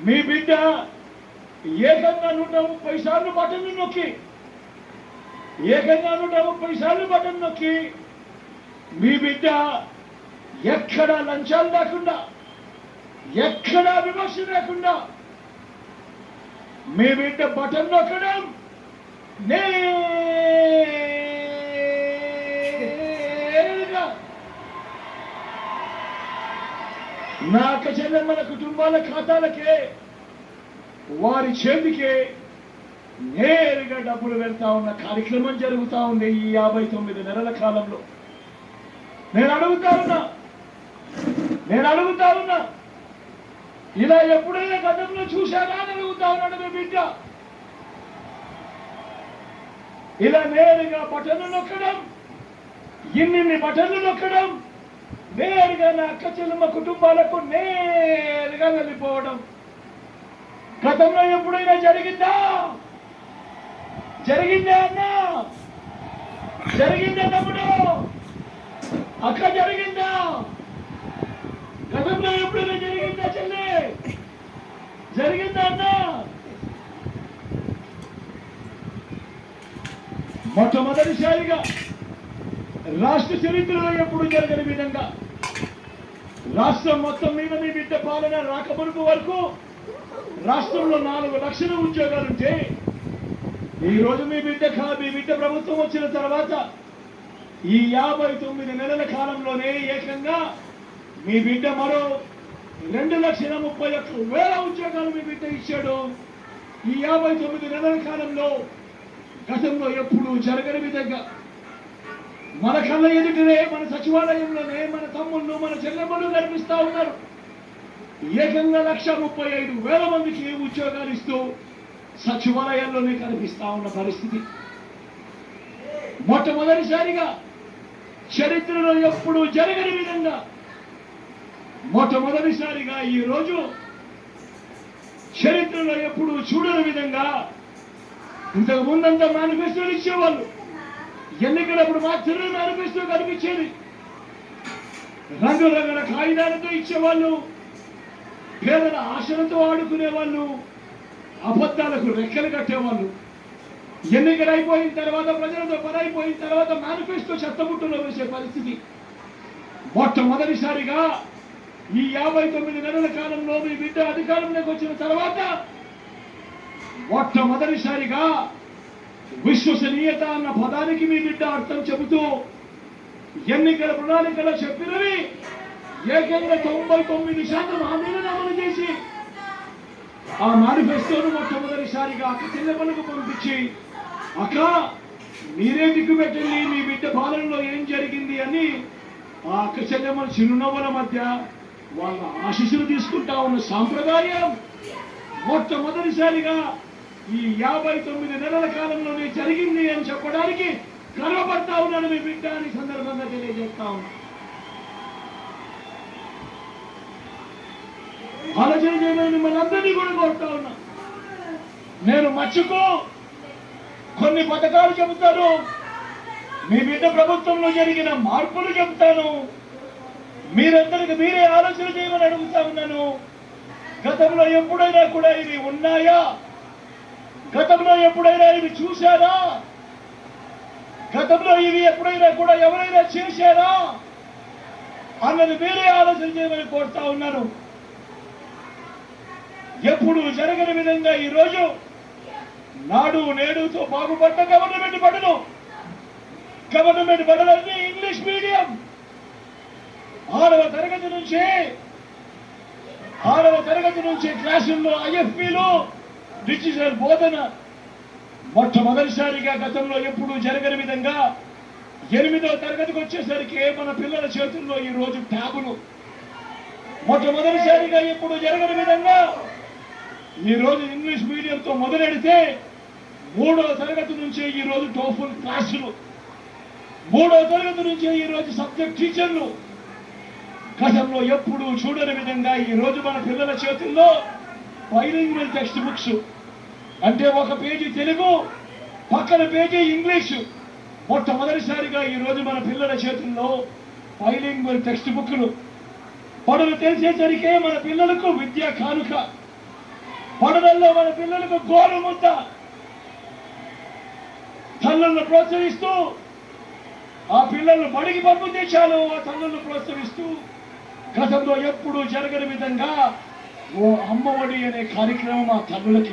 మీ బిడ్డ ఏకంగా 130 సార్లు బటన్ నొక్కి ఏకంగా 130 సార్లు బటన్ నొక్కి మీ బిడ్డ ఎక్కడా లంచాలు లేకుండా ఎక్కడా విమర్శ లేకుండా మీ బిడ్డ బటన్ నొక్కడం నేరుగా నా చెల్లెమ్మల కుటుంబాల ఖాతాలకే వారి చేతికే నేరుగా డబ్బులు వెళ్తా ఉన్న కార్యక్రమం జరుగుతూ ఉంది ఈ 59 నెలల కాలంలో. నేను అడుగుతా ఉన్నా ఇలా ఎప్పుడైనా గతంలో చూశారా అని అడుగుతా ఉన్నాడు మీ బిడ్డ. ఇలా నేరుగా బటన్లు నొక్కడం, ఇన్ని బటన్లు నొక్కడం, నేరుగా నా అక్క చెల్లెమ్మ కుటుంబాలకు నేరుగా వెళ్ళిపోవడం గతంలో ఎప్పుడైనా జరిగిందా అన్నా? జరిగిందా తమ్ముడు? అక్క జరిగిందా? గతంలో ఎప్పుడైనా జరిగిందా చెల్లి? జరిగిందా అన్నా? మొట్టమొదటిసారిగా రాష్ట్ర చరిత్రలో ఎప్పుడు జరగని విధంగా రాష్ట్రం మొత్తం మీద మీ బిడ్డ పాలన రాకమునుపు వరకు రాష్ట్రంలో 4 లక్షల ఉద్యోగాలుంటే ఈ రోజు మీ బిడ్డ ప్రభుత్వం వచ్చిన తర్వాత ఈ 59 నెలల కాలంలోనే ఏకంగా మీ బిడ్డ మరో 2,31,000 ఉద్యోగాలు మీ బిడ్డ ఇచ్చాడు. ఈ 59 నెలల కాలంలో గతంలో ఎప్పుడు జరగని విధంగా మన కళ్ళ ఎదుటనే మన సచివాలయంలోనే మన తమ్ముళ్ళు మన చెల్లెమ్మలు కనిపిస్తా ఉన్నారు. ఏకంగా 1,35,000 మందికి ఉద్యోగాలు ఇస్తూ సచివాలయాల్లోనే కనిపిస్తా ఉన్న పరిస్థితి. మొట్టమొదటిసారిగా చరిత్రలో ఎప్పుడు జరగని విధంగా మొట్టమొదటిసారిగా ఈ రోజు చరిత్రలో ఎప్పుడు చూడని విధంగా ఇంతకు ముందంతా మేనిఫెస్టోలు ఇచ్చేవాళ్ళు. ఎన్నికలప్పుడు మాత్రమే మేనిఫెస్టో కనిపించేది. రంగురంగుల కాగితాలతో ఇచ్చేవాళ్ళు, పేదల ఆశలతో ఆడుకునేవాళ్ళు, అబద్ధాలకు రెక్కలు కట్టేవాళ్ళు. ఎన్నికలు అయిపోయిన తర్వాత ప్రజలతో పనైపోయిన తర్వాత మేనిఫెస్టో చెత్తబుట్టలో వేసే పరిస్థితి. మొట్టమొదటిసారిగా ఈ 59 నెలల కాలంలో మీ బిడ్డ అధికారంలోకి వచ్చిన తర్వాత మొట్టమొదటిసారిగా విశ్వసనీయత అన్న పదానికి మీ బిడ్డ అర్థం చెబుతూ ఎన్నికల ప్రణాళికలో చెప్పినవి ఏకంగా 99% హామీలను అమలు చేసి ఆ మేనిఫెస్టోను మొట్టమొదటిసారిగా అక్క చెల్లెమ్మలకు పంపించి, అక్క మీరే దిక్కు పెట్టండి మీ బిడ్డ పాలనలో ఏం జరిగింది అని ఆ అక్క చెల్లెమ్మల చిరునవ్వుల మధ్య వాళ్ళ ఆశీస్సులు తీసుకుంటా ఉన్న సాంప్రదాయం మొట్టమొదటిసారిగా ఈ 59 నెలల కాలంలోనే జరిగింది అని చెప్పడానికి గర్వపడతా ఉన్నాను మీ బిడ్డ అని సందర్భంగా తెలియజేస్తా ఉన్నా. ఆలోచన చేయమని మిమ్మల్ని అందరినీ కూడా కోరుతా ఉన్నా. నేను మర్చిపో కొన్ని పథకాలు చెబుతాను, మీ బిడ్డ ప్రభుత్వంలో జరిగిన మార్పులు చెబుతాను, మీరందరికి మీరే ఆలోచన చేయమని అడుగుతా ఉన్నాను. గతంలో ఎప్పుడైనా కూడా ఇవి ఉన్నాయా? గతంలో ఎప్పుడైనా ఇవి చూశారా? గతంలో ఇవి ఎప్పుడైనా కూడా ఎవరైనా చేశారా అన్నది మీరే ఆలోచన చేయమని కోరుతా ఉన్నాను. ఎప్పుడు జరగని విధంగా ఈరోజు నాడు నేడుతో బాగుపడ్డ గవర్నమెంట్ బడులన్నీ ఇంగ్లీష్ మీడియం. 6వ తరగతి నుంచి క్లాసుల్లో IFPలు డిజిటల్ బోధన మొట్టమొదటిసారిగా గతంలో ఎప్పుడు జరగని విధంగా 8వ తరగతికి వచ్చేసరికి మన పిల్లల చేతుల్లో ఈ రోజు ట్యాబులు. మొట్టమొదటిసారిగా ఎప్పుడు జరగని విధంగా ఈ రోజు ఇంగ్లీష్ మీడియంతో మొదలెడితే 3వ తరగతి నుంచే ఈ రోజు టోఫుల్ క్లాసులు, 3వ తరగతి నుంచే ఈ రోజు సబ్జెక్ట్ టీచర్లు. గతంలో ఎప్పుడు చూడని విధంగా ఈ రోజు మన పిల్లల చేతుల్లో బైలింగ్వల్ టెక్స్ట్ బుక్స్, అంటే ఒక పేజీ తెలుగు పక్కన పేజీ ఇంగ్లీషు. మొట్టమొదటిసారిగా ఈ రోజు మన పిల్లల చేతుల్లో బైలింగ్వల్ టెక్స్ట్ బుక్లు. పనులు తెలిసేసరికే మన పిల్లలకు విద్యా కానుక పండుగల్లో మన పిల్లలకు గోరు ముద్ద, తల్లులను ప్రోత్సహిస్తూ ఆ పిల్లలను బడికి పంపితే చాలు ఆ తల్లులను ప్రోత్సహిస్తూ గతంలో ఎప్పుడూ జరగని విధంగా ఓ అమ్మఒడి అనే కార్యక్రమం ఆ తల్లులకు